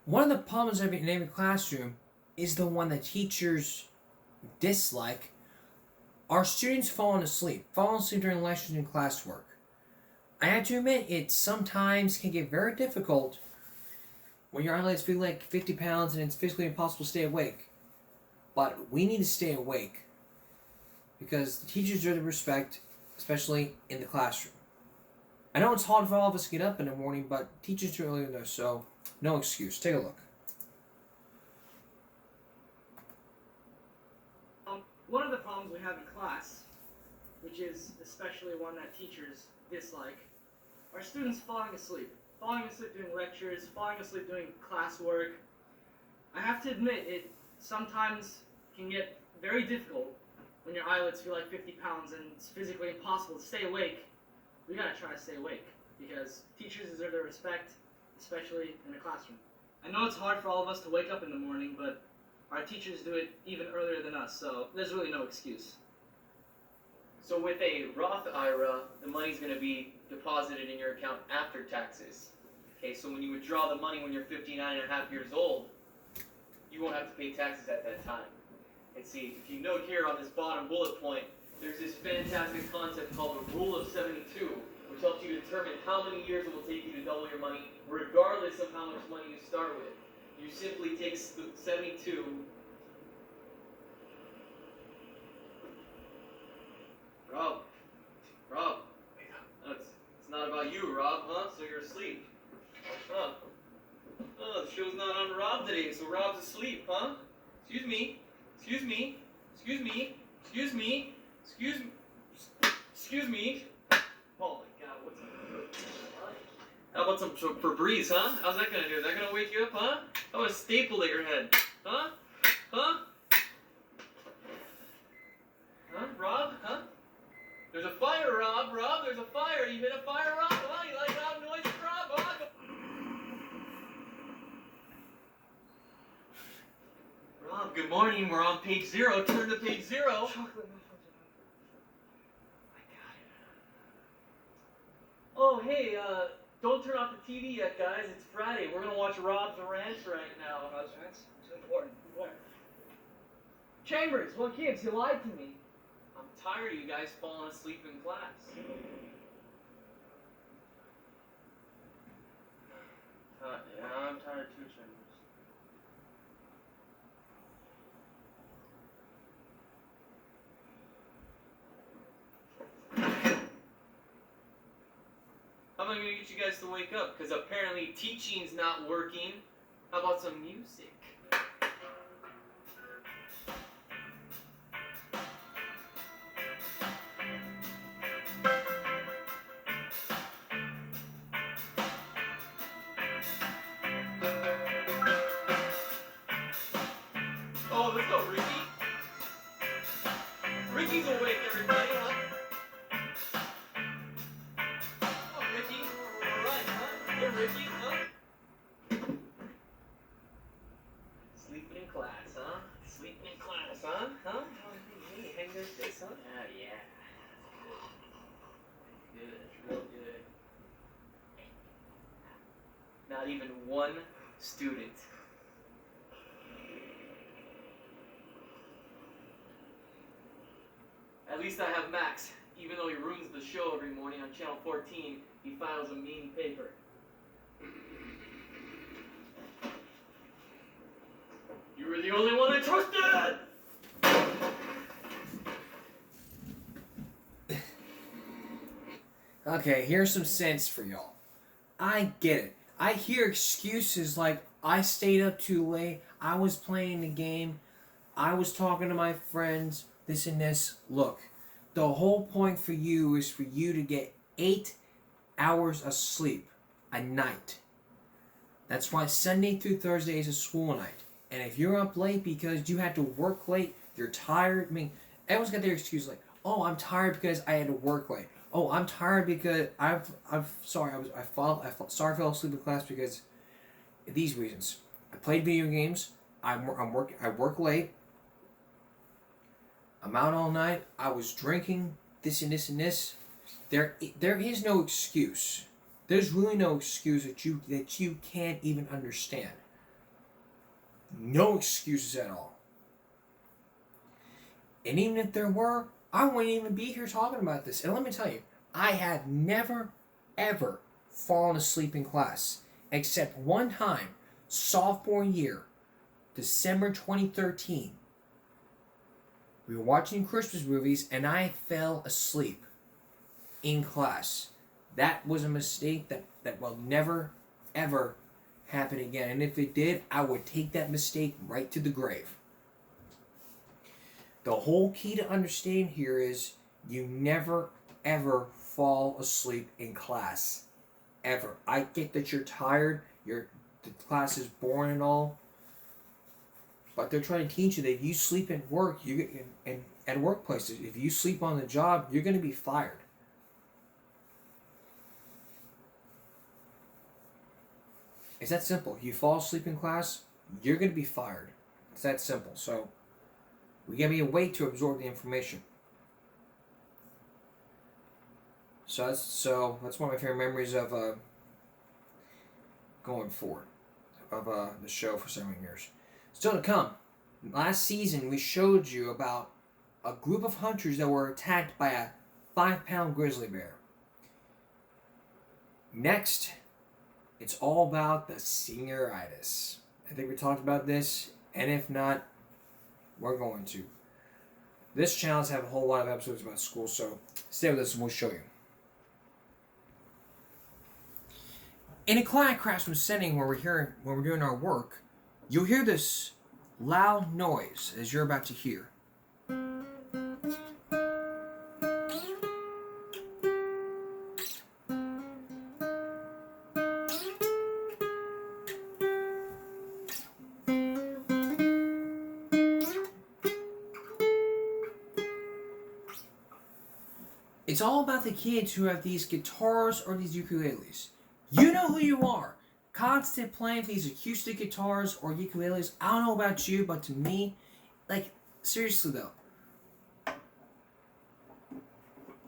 One of the problems in every classroom is the one that teachers dislike. Our students falling asleep during lectures and classwork. I have to admit, it sometimes can get very difficult when your eyelids feel like 50 pounds and it's physically impossible to stay awake. But we need to stay awake because the teachers deserve the respect, especially in the classroom. I know it's hard for all of us to get up in the morning, but teachers do earlier than us, so no excuse. Take a look. One of the problems we have in class, which is especially one that teachers dislike, are students falling asleep. Falling asleep doing lectures, falling asleep doing classwork. I have to admit, it sometimes can get very difficult when your eyelids feel like 50 pounds and it's physically impossible to stay awake. We gotta try to stay awake because teachers deserve their respect, especially in the classroom. I know it's hard for all of us to wake up in the morning, but our teachers do it even earlier than us, so there's really no excuse. So with a Roth IRA, the money's going to be deposited in your account after taxes. Okay, so when you withdraw the money when you're 59 and a half years old, you won't have to pay taxes at that time. And see, if you note here on this bottom bullet point, there's this fantastic concept called the Rule of 72, which helps you determine how many years it will take you to double your money, regardless of how much money you start with. You simply take 72. Rob, it's not about you, Rob, huh? So you're asleep. Huh? Oh, the show's not on Rob today, so Rob's asleep, huh? Excuse me. Oh my God, what's up? How about some Febreze, huh? How's that gonna do? Is that gonna wake you up, huh? How about a staple at your head? Huh? Rob? Huh? There's a fire, Rob, there's a fire. You hit a fire, Rob, huh? You like loud noises, Rob, huh? Rob, good morning. We're on page 0. Turn to page 0. Chocolate muffins. I got it. Oh, hey, don't turn off the TV yet, guys. It's Friday. We're gonna watch Rob's Ranch right now. Rob's Ranch? It's important. What? Chambers, what gives? You lied to me. I'm tired of you guys falling asleep in class. Yeah, I'm tired too, Chambers. How am I going to get you guys to wake up? Because apparently teaching's not working. How about some music? Oh, let's go, Ricky. Ricky's awake, everybody, huh? Oh, Ricky. All right, huh? Hey, Ricky, huh? Sleeping in class, huh? Sleeping in class, huh? Huh? Hey, hang those sticks, huh? Oh, yeah. Good. That's real good. Not even one student. At least I have Max. Even though he ruins the show every morning on Channel 14, he files a mean paper. You were the only one I trusted! Okay, here's some sense for y'all. I get it. I hear excuses like, I stayed up too late, I was playing the game, I was talking to my friends, this and this. Look, the whole point for you is for you to get 8 hours of sleep a night. That's why Sunday through Thursday is a school night. And if you're up late because you had to work late, you're tired. I mean, everyone's got their excuse like, oh, I'm tired because I had to work late. Oh, I'm tired because I fell asleep in class because of these reasons. I played video games. I work late. I'm out all night. I was drinking this and this and this. There is no excuse. There's really no excuse that you can't even understand. No excuses at all. And even if there were, I wouldn't even be here talking about this. And let me tell you, I have never, ever fallen asleep in class. Except one time, sophomore year, December 2013. We were watching Christmas movies and I fell asleep in class. That was a mistake that will never, ever happen again. And if it did, I would take that mistake right to the grave. The whole key to understand here is you never, ever fall asleep in class. Ever. I get that you're tired, the class is boring and all, but they're trying to teach you that if you sleep at work, at workplaces, if you sleep on the job, you're going to be fired. It's that simple. You fall asleep in class, you're going to be fired. It's that simple. So we got to be awake to absorb the information. So that's one of my favorite memories of going forward of the show for 7 years. Still to come. Last season we showed you about a group of hunters that were attacked by a 5-pound grizzly bear. Next, it's all about the senioritis. I think we talked about this, and if not, we're going to. This channel has a whole lot of episodes about school, so stay with us and we'll show you. In a quiet classroom setting where we're doing our work, you'll hear this loud noise as you're about to hear. It's all about the kids who have these guitars or these ukuleles. You know who you are. Constant playing these acoustic guitars or ukuleles. I don't know about you, but to me, like, seriously though,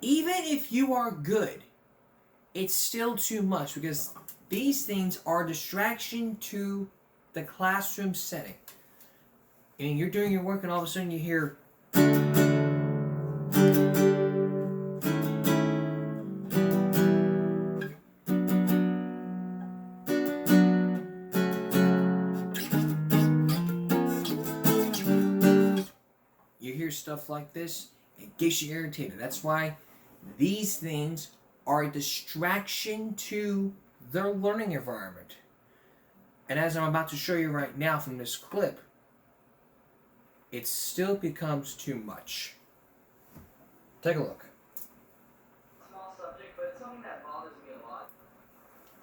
even if you are good, it's still too much because these things are a distraction to the classroom setting. And you're doing your work and all of a sudden you hear stuff like this, it gets you irritated. That's why these things are a distraction to their learning environment. And as I'm about to show you right now from this clip, it still becomes too much. Take a look. Small subject, but it's something that bothers me a lot.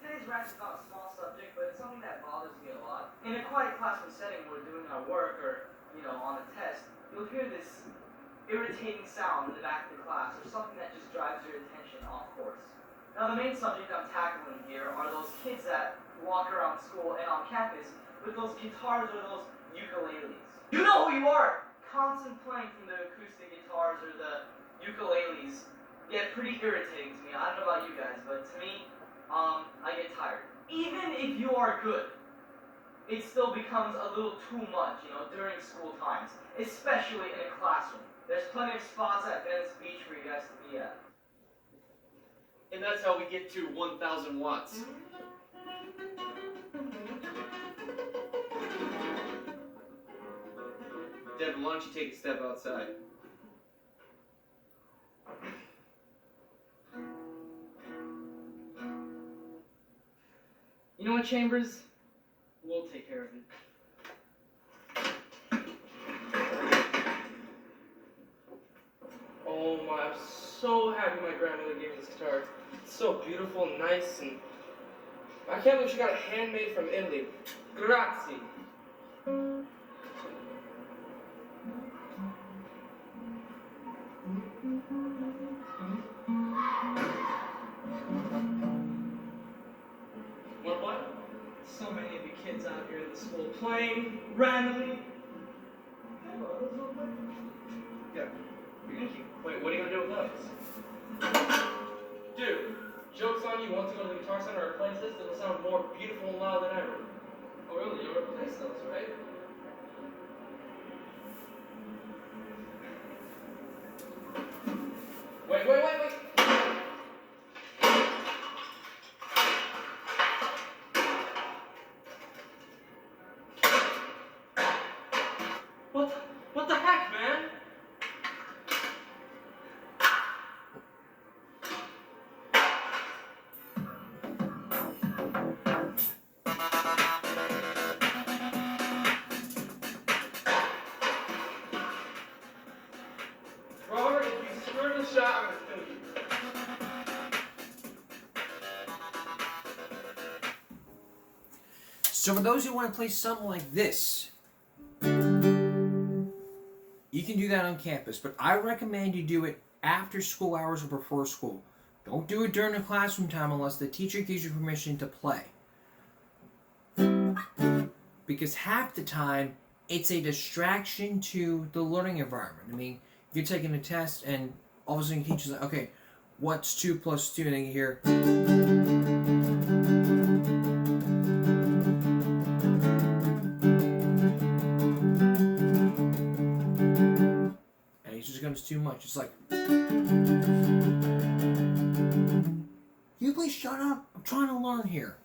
Today's rant is not a small subject, but it's something that bothers me a lot. In a quiet classroom setting where we're doing our work or, on a test, you'll hear this irritating sound in the back of the class or something that just drives your attention off course. Now the main subject I'm tackling here are those kids that walk around school and on campus with those guitars or those ukuleles. You know who you are! Constant playing from the acoustic guitars or the ukuleles get pretty irritating to me. I don't know about you guys, but to me, I get tired. Even if you are good, it still becomes a little too much, during school times, especially in a classroom. There's plenty of spots at Venice Beach for you guys to be at. And that's how we get to 1,000 watts. Devin, why don't you take a step outside? You know what, Chambers? We'll take care of it. Oh my, I'm so happy my grandmother gave me this guitar. It's so beautiful and nice, and I can't believe she got it handmade from Italy. Grazie. Wanna play? So many of you kids out here in the school playing randomly. Yeah. Wait, what are you gonna do with those? Dude, joke's on you, once you go to the Guitar Center or replace this, it'll sound more beautiful and loud than ever. Oh really? You'll replace those, right? So for those who want to play something like this, you can do that on campus, but I recommend you do it after school hours or before school. Don't do it during the classroom time unless the teacher gives you permission to play. Because half the time, it's a distraction to the learning environment. I mean, you're taking a test and all of a sudden your teacher's like, okay, what's 2 plus 2? And then you hear... and it just becomes too much. It's like... you please shut up. I'm trying to learn here.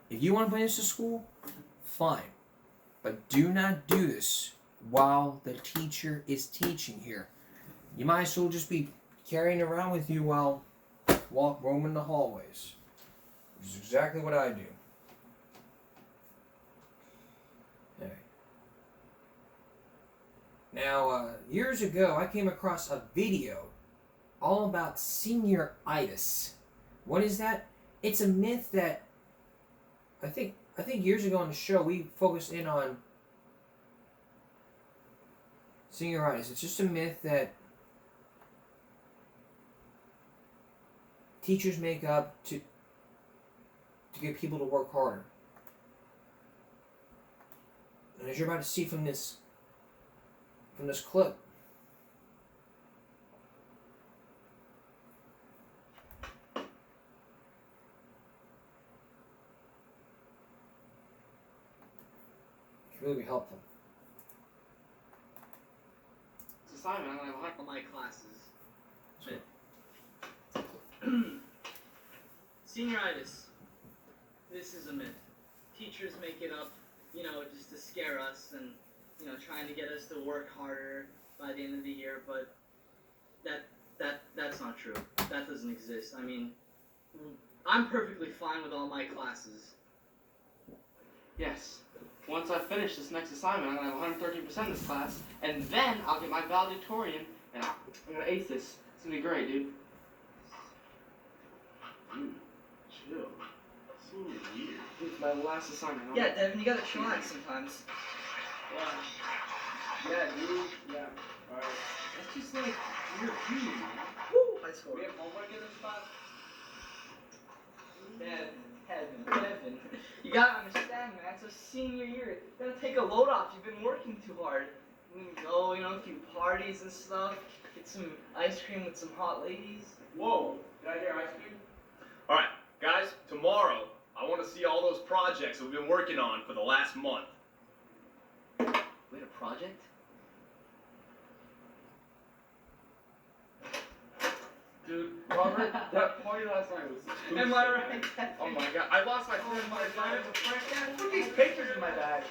If you want to bring this to school, fine. But do not do this while the teacher is teaching here. You might as well just be carrying it around with you while roaming the hallways. Which is exactly what I do. Okay. Now, years ago, I came across a video all about senioritis. What is that? It's a myth that I think years ago on the show we focused in on senioritis. It's just a myth that teachers make up to get people to work harder. And as you're about to see from this clip, really be helpful. It's assignment. I'm gonna have all my classes. Senioritis. This is a myth. Teachers make it up, just to scare us and, trying to get us to work harder by the end of the year. But that's not true. That doesn't exist. I mean, I'm perfectly fine with all my classes. Yes. Once I finish this next assignment, I'm going to have 113% in this class, and then I'll get my valedictorian, and I'm going to ace this. It's going to be great, dude. Chill. Senior year. Dude, it's my last assignment. Yeah, Devin, you gotta chillax sometimes. Yeah, dude. Yeah. Alright. That's just like we're human, man. Woo! High score. We have homework in this class? Devin. You gotta understand, man. It's a senior year. You gotta take a load off. You've been working too hard. We can go, a few parties and stuff. Get some ice cream with some hot ladies. Whoa. Did I hear ice cream? Alright, guys, tomorrow I want to see all those projects we've been working on for the last month. We had a project? Dude, Robert, that party last night was stupid. Am I right? Oh my god, I lost my phone. Put these pictures in my bag.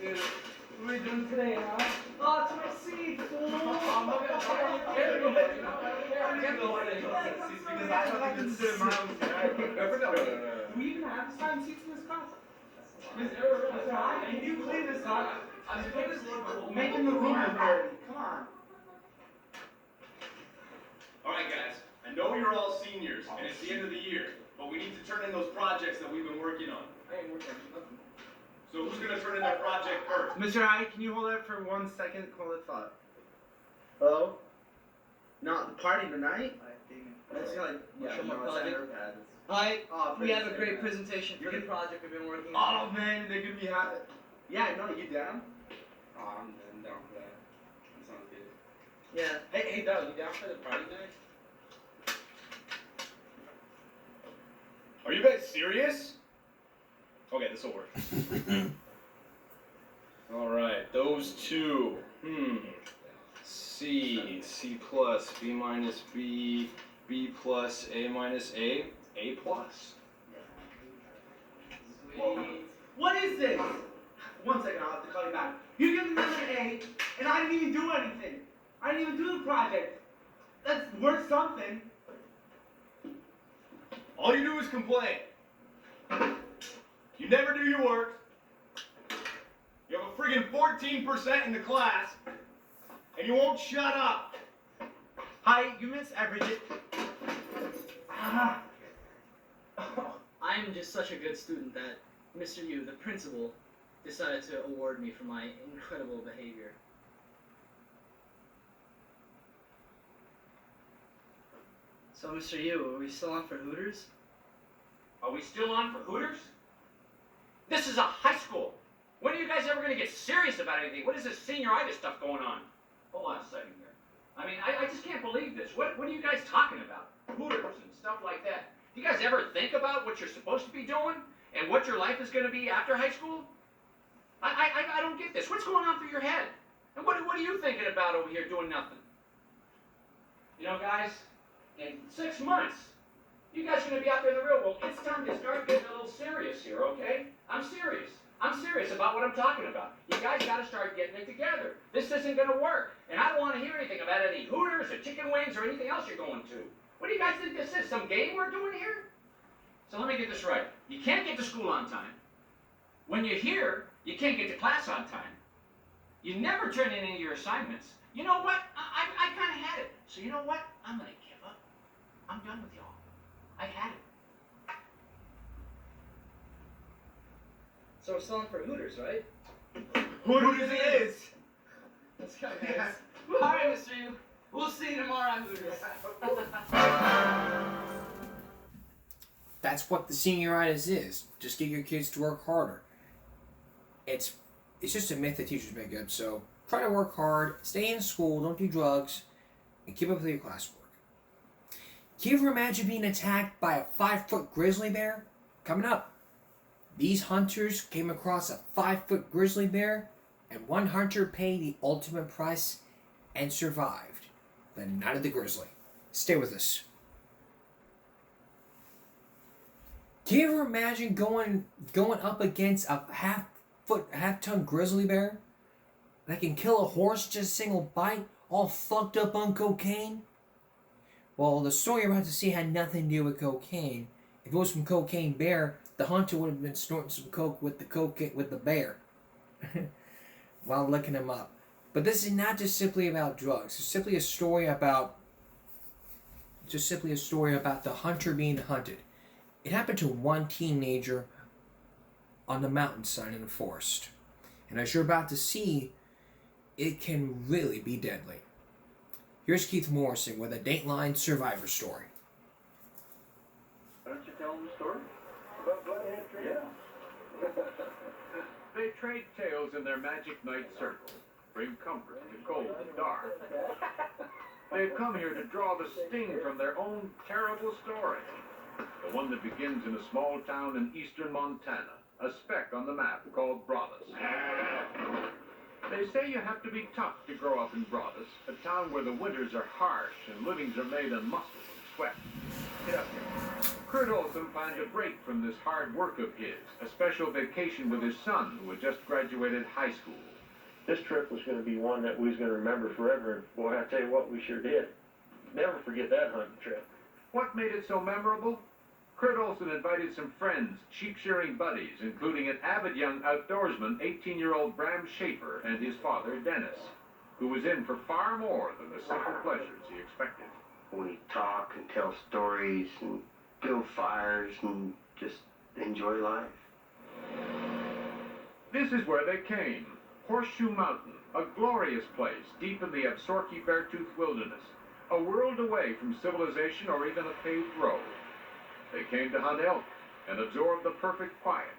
Dude, what are we doing today, huh? Oh, it's my seat, fool! I'm not gonna care. I can't go in because I don't even sit in my own seat. Do we even have assigned seats in this class? Can you clean this up? I'm making the room dirty. Come on. Alright, guys, I know you're all seniors and it's the end of the year, but we need to turn in those projects that we've been working on. I ain't working on nothing. So who's going to turn in their project first? Mr. Hyde, can you hold that for 1 second? Hold that thought. Hello? Not the party tonight? Let's go, show my no, project. it's Alright, Oh, we have a pretty great sad. presentation for the project we've been working on. Oh man, they're gonna be hot. Yeah, no, you down? Oh, I'm down for that. That sounds good. Yeah. Hey, Doug, you down for the party night? Are you guys serious? Okay, this will work. Alright, those two. C plus, B minus B, B plus, A minus A, A plus. What is this? 1 second, I'll have to call you back. You give me an A, and I didn't even do anything. I didn't even do the project. That's worth something. All you do is complain. You never do your work. You have a friggin' 14% in the class, and you won't shut up. Hi, you miss Everett. Ah. I I'm just such a good student that Mr. Yu, the principal, decided to award me for my incredible behavior. So, Mr. Yu, are we still on for Hooters? Are we still on for Hooters? This is a high school. When are you guys ever going to get serious about anything? What is this senioritis stuff going on? Hold on a second here. I mean, I just can't believe this. What are you guys talking about? Hooters and stuff like that. Do you guys ever think about what you're supposed to be doing and what your life is going to be after high school? I don't get this. What's going on through your head? And what are you thinking about over here doing nothing? You know, guys, in 6 months, you guys are going to be out there in the real world. It's time to start getting a little serious here, okay? I'm serious. I'm serious about what I'm talking about. You guys got to start getting it together. This isn't going to work. And I don't want to hear anything about any Hooters or chicken wings or anything else you're going to. What do you guys think this is? Some game we're doing here? So let me get this right. You can't get to school on time. When you're here, you can't get to class on time. You never turn in any of your assignments. You know what? I kind of had it. So you know what? I'm going to give up. I'm done with y'all. I had it. So we're still on for Hooters, right? Hooters it is. Let's go, guys. All right, Mr. Yu. We'll see you tomorrow on Hooters. That's what the senioritis is. Just get your kids to work harder. It's just a myth that teachers make up. So try to work hard, stay in school, don't do drugs, and keep up with your classwork. Can you ever imagine being attacked by a 5-foot grizzly bear? Coming up, these hunters came across a 5-foot grizzly bear, and one hunter paid the ultimate price and survived the night of the grizzly. Stay with us. Can you ever imagine going up against a half-ton grizzly bear that can kill a horse just a single bite, all fucked up on cocaine? Well, the story you're about to see had nothing to do with cocaine. If it was from Cocaine Bear, the hunter would have been snorting some coke with the bear while looking him up. But this is not just simply about drugs. It's simply a story about the hunter being hunted. It happened to one teenager on the mountainside in the forest. And as you're about to see, it can really be deadly. Here's Keith Morrison with a Dateline Survivor story. Why don't you tell them the story? About Bloodhead Tree? Yeah. They trade tales in their magic night circle, bring comfort to cold and dark. They've come here to draw the sting from their own terrible story. The one that begins in a small town in eastern Montana, a speck on the map called Broadus. They say you have to be tough to grow up in Broadus, a town where the winters are harsh and livings are made on muscle and sweat. Get up here. Kurt Olson planned a break from this hard work of his, a special vacation with his son who had just graduated high school. This trip was going to be one that we was going to remember forever, and boy, I tell you what, we sure did. Never forget that hunting trip. What made it so memorable? Kurt Olson invited some friends, sheep-shearing buddies, including an avid young outdoorsman, 18-year-old Bram Schaefer, and his father, Dennis, who was in for far more than the simple pleasures he expected. We talk and tell stories and build fires and just enjoy life. This is where they came, Horseshoe Mountain, a glorious place deep in the Absaroka-Beartooth wilderness, a world away from civilization or even a paved road. They came to hunt elk and absorb the perfect quiet,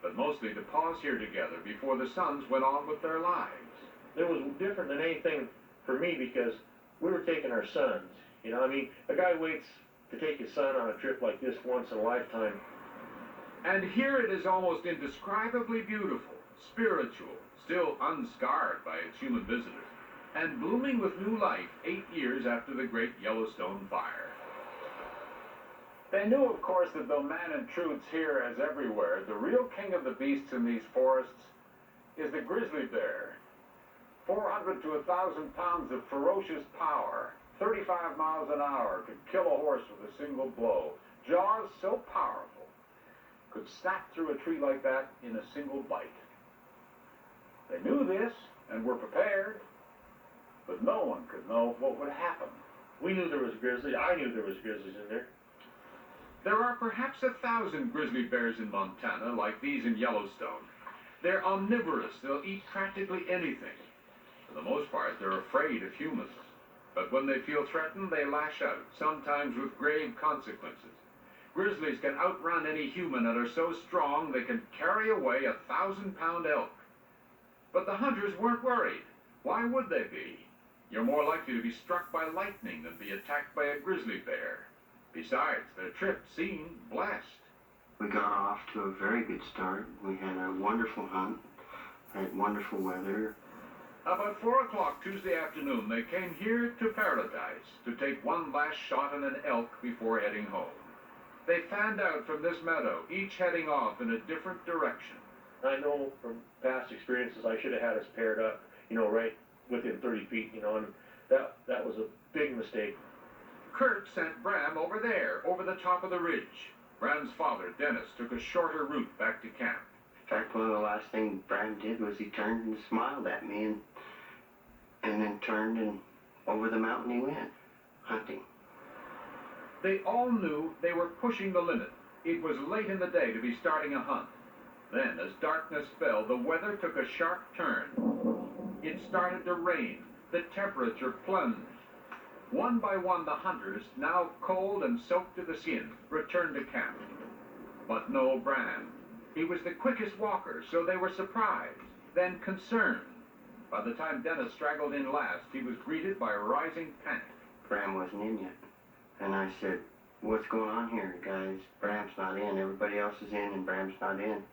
but mostly to pause here together before the sons went on with their lives. It was different than anything for me because we were taking our sons. You know, I mean, a guy waits to take his son on a trip like this once in a lifetime. And here it is almost indescribably beautiful, spiritual, still unscarred by its human visitors, and blooming with new life 8 years after the Great Yellowstone Fire. They knew, of course, that though man intrudes here as everywhere, the real king of the beasts in these forests is the grizzly bear. 400 to 1,000 pounds of ferocious power, 35 miles an hour, could kill a horse with a single blow. Jaws so powerful, could snap through a tree like that in a single bite. They knew this and were prepared, but no one could know what would happen. We knew there was grizzly. I knew there was grizzlies in there. There are perhaps 1,000 grizzly bears in Montana, like these in Yellowstone. They're omnivorous. They'll eat practically anything. For the most part, they're afraid of humans. But when they feel threatened, they lash out, sometimes with grave consequences. Grizzlies can outrun any human and are so strong they can carry away a 1,000-pound elk. But the hunters weren't worried. Why would they be? You're more likely to be struck by lightning than be attacked by a grizzly bear. Besides, their trip seemed blessed. We got off to a very good start. We had a wonderful hunt, had wonderful weather. About 4 o'clock Tuesday afternoon, they came here to Paradise to take one last shot at an elk before heading home. They fanned out from this meadow, each heading off in a different direction. I know from past experiences I should have had us paired up, right within 30 feet, and that was a big mistake. Kurt sent Bram over there, over the top of the ridge. Bram's father, Dennis, took a shorter route back to camp. In fact, one of the last things Bram did was he turned and smiled at me and then turned and over the mountain he went, hunting. They all knew they were pushing the limit. It was late in the day to be starting a hunt. Then, as darkness fell, the weather took a sharp turn. It started to rain. The temperature plunged. One by one, the hunters, now cold and soaked to the skin, returned to camp. But no Bram. He was the quickest walker, so they were surprised, then concerned. By the time Dennis straggled in last, he was greeted by a rising panic. Bram wasn't in yet. And I said, "What's going on here, guys? Bram's not in. Everybody else is in and Bram's not in."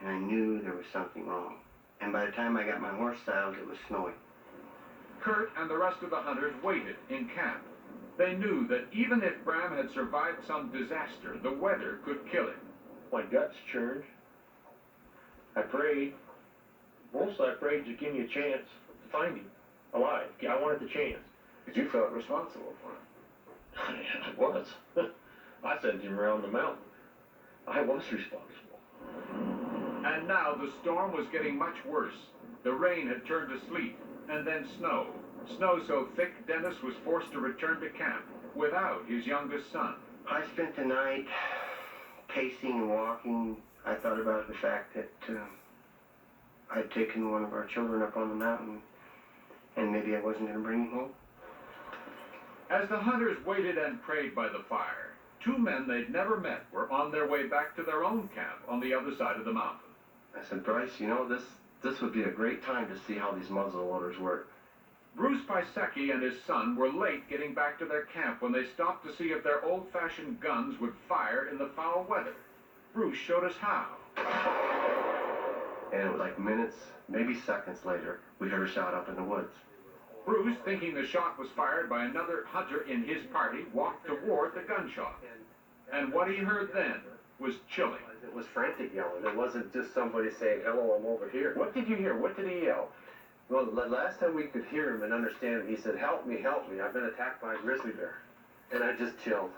And I knew there was something wrong. And by the time I got my horse saddled, it was snowing. Kurt and the rest of the hunters waited in camp. They knew that even if Bram had survived some disaster, the weather could kill him. My guts churned. I prayed. Mostly I prayed to give me a chance to find him alive. I wanted the chance. Because you felt responsible for him. I was. I sent him around the mountain. I was responsible. And now the storm was getting much worse. The rain had turned to sleet, and then snow. Snow so thick Dennis was forced to return to camp without his youngest son. I spent the night pacing and walking. I thought about the fact that I'd taken one of our children up on the mountain, and maybe I wasn't going to bring him home. As the hunters waited and prayed by the fire, two men they'd never met were on their way back to their own camp on the other side of the mountain. I said, "Bryce, this would be a great time to see how these muzzle loaders work." Bruce Pisecki and his son were late getting back to their camp when they stopped to see if their old-fashioned guns would fire in the foul weather. Bruce showed us how. And it was like minutes, maybe seconds later, we heard a shot up in the woods. Bruce, thinking the shot was fired by another hunter in his party, walked toward the gunshot. And what he heard then was chilling. It was frantic yelling. It wasn't just somebody saying, "Hello, I'm over here." What did you hear? What did he yell? Well, the last time we could hear him and understand him, he said, help me, I've been attacked by a grizzly bear." And I just chilled.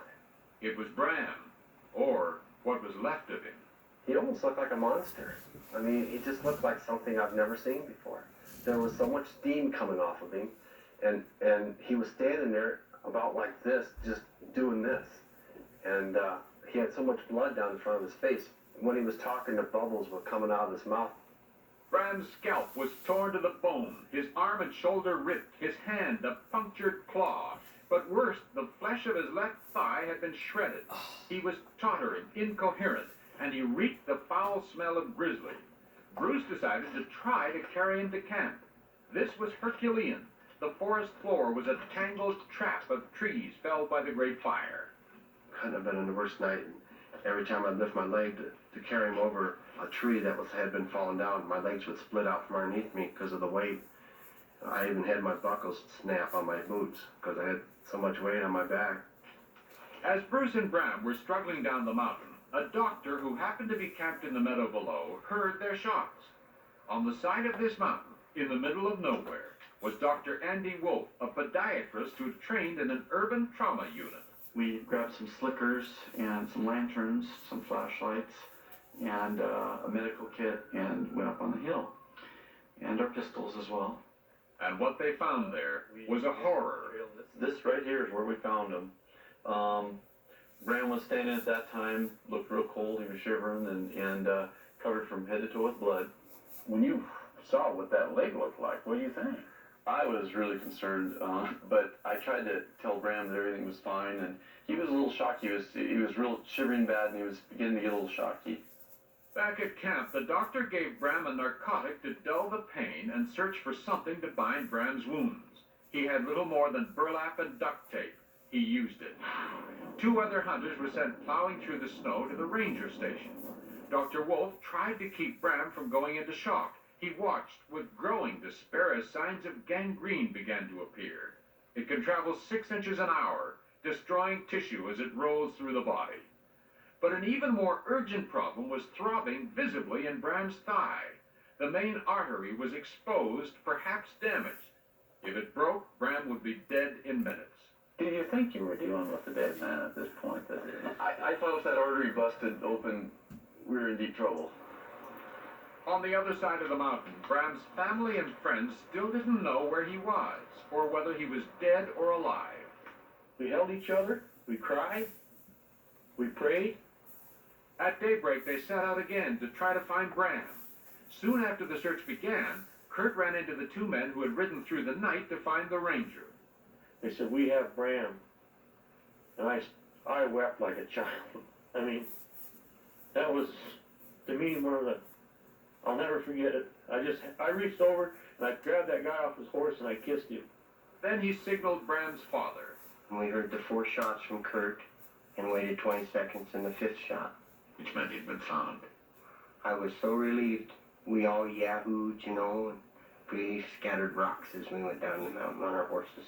It was Bram, or what was left of him. He almost looked like a monster. I mean, he just looked like something I've never seen before. There was so much steam coming off of him, and he was standing there about like this, just doing this. And he had so much blood down in front of his face. When he was talking, the bubbles were coming out of his mouth. Bram's scalp was torn to the bone, his arm and shoulder ripped, his hand a punctured claw. But worse, the flesh of his left thigh had been shredded. He was tottering, incoherent, and he reeked the foul smell of grizzly. Bruce decided to try to carry him to camp. This was Herculean. The forest floor was a tangled trap of trees felled by the great fire. Couldn't have been the worst night. Every time I'd lift my leg to carry him over a tree that had been falling down, my legs would split out from underneath me because of the weight. I even had my buckles snap on my boots because I had so much weight on my back. As Bruce and Bram were struggling down the mountain, a doctor who happened to be camped in the meadow below heard their shots. On the side of this mountain, in the middle of nowhere, was Dr. Andy Wolf, a podiatrist who trained in an urban trauma unit. We grabbed some slickers and some lanterns, some flashlights, and a medical kit, and went up on the hill. And our pistols as well. And what they found there was a horror. This right here is where we found them. Bram was standing at that time, looked real cold, he was shivering and covered from head to toe with blood. When you saw what that leg looked like, what do you think? I was really concerned, but I tried to tell Bram that everything was fine, and he was a little shocked. He was real shivering bad, and he was beginning to get a little shocky. Back at camp, the doctor gave Bram a narcotic to dull the pain and search for something to bind Bram's wounds. He had little more than burlap and duct tape. He used it. 2 other hunters were sent plowing through the snow to the ranger station. Dr. Wolf tried to keep Bram from going into shock. He watched with growing despair as signs of gangrene began to appear. It can travel 6 inches an hour, destroying tissue as it rolls through the body. But an even more urgent problem was throbbing visibly in Bram's thigh. The main artery was exposed, perhaps damaged. If it broke, Bram would be dead in minutes. Do you think you were dealing with a dead man at this point? I thought if that artery busted open, we were in deep trouble. On the other side of the mountain, Bram's family and friends still didn't know where he was, or whether he was dead or alive. We held each other, we cried, we prayed. At daybreak, they set out again to try to find Bram. Soon after the search began, Kurt ran into the 2 men who had ridden through the night to find the ranger. They said, "We have Bram." And I wept like a child. I mean, that was, to me, one of the, I'll never forget it. I reached over and I grabbed that guy off his horse and I kissed him. Then he signaled Bram's father. And we heard the 4 shots from Kurt and waited 20 seconds and the 5th shot. Which meant he'd been found. I was so relieved. We all yahooed, you know, and we scattered rocks as we went down the mountain on our horses.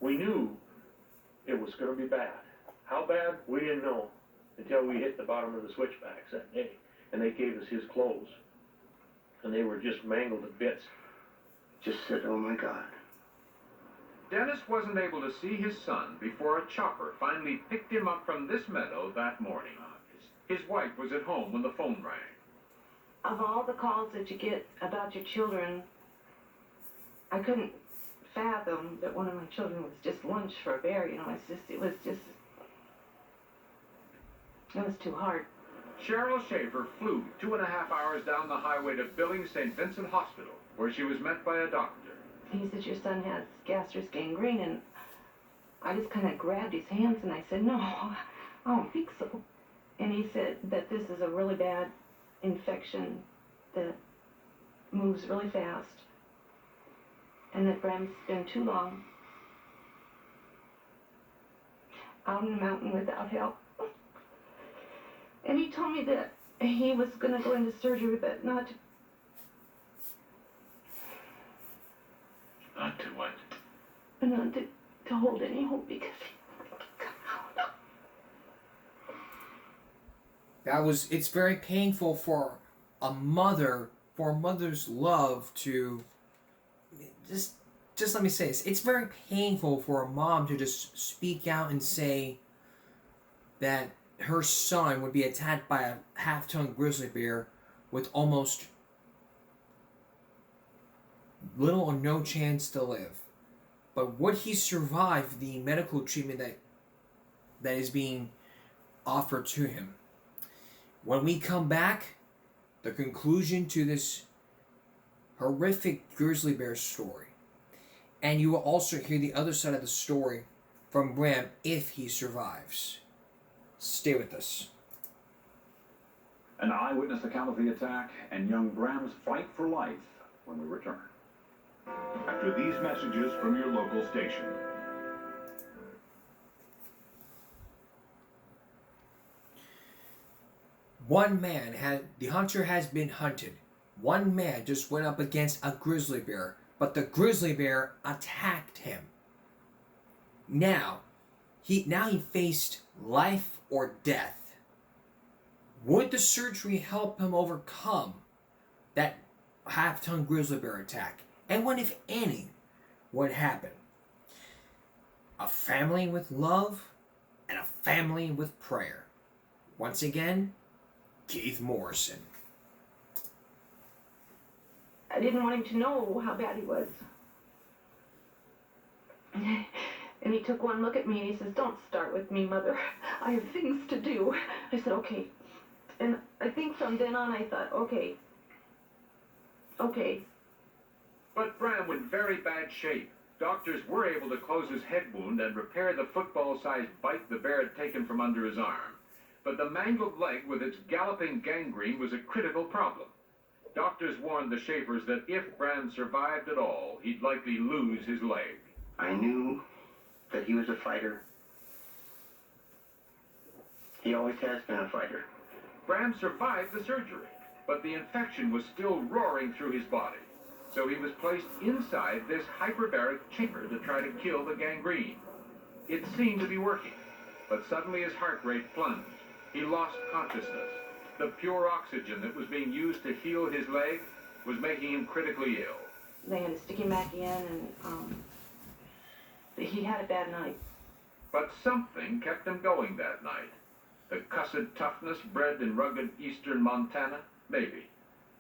We knew it was going to be bad. How bad, we didn't know until we hit the bottom of the switchbacks that day. And they gave us his clothes. And they were just mangled to bits. Just said, "Oh my God." Dennis wasn't able to see his son before a chopper finally picked him up from this meadow that morning. His wife was at home when the phone rang. Of all the calls that you get about your children, I couldn't fathom that one of my children was just lunch for a bear, you know. It was too hard. Cheryl Schaefer flew 2.5 hours down the highway to Billings St. Vincent Hospital, where she was met by a doctor. He said, "Your son has gastrus gangrene," and I just kind of grabbed his hands and I said, "No, I don't think so." And he said that this is a really bad infection that moves really fast, and that Bram's been too long out in the mountain without help. And he told me that he was going to go into surgery, but not to what? Not to hold any hope, because it's very painful for a mother's love to just let me say this. It's very painful for a mom to just speak out and say that her son would be attacked by a half-ton grizzly bear with almost little or no chance to live. But would he survive the medical treatment that is being offered to him? When we come back, the conclusion to this horrific grizzly bear story. And you will also hear the other side of the story from Bram if he survives. Stay with us. An eyewitness account of the attack and young Bram's fight for life when we return. After these messages from your local station. The hunter has been hunted. One man just went up against a grizzly bear, but the grizzly bear attacked him. Now he faced life or death. Would the surgery help him overcome that half-ton grizzly bear attack? And when, if any, would happen? A family with love and a family with prayer. Once again, Keith Morrison. I didn't want him to know how bad he was. And he took one look at me and he says, "Don't start with me, Mother. I have things to do." I said, "Okay." And I think from then on I thought, okay. But Bram was in very bad shape. Doctors were able to close his head wound and repair the football-sized bite the bear had taken from under his arm. But the mangled leg with its galloping gangrene was a critical problem. Doctors warned the Schaefers that if Bram survived at all, he'd likely lose his leg. I knew that he was a fighter. He always has been a fighter. Bram survived the surgery, but the infection was still roaring through his body. So he was placed inside this hyperbaric chamber to try to kill the gangrene. It seemed to be working, but suddenly his heart rate plunged. He lost consciousness. The pure oxygen that was being used to heal his leg was making him critically ill. They had to stick him back in, and he had a bad night. But something kept him going that night. The cussed toughness bred in rugged eastern Montana? Maybe.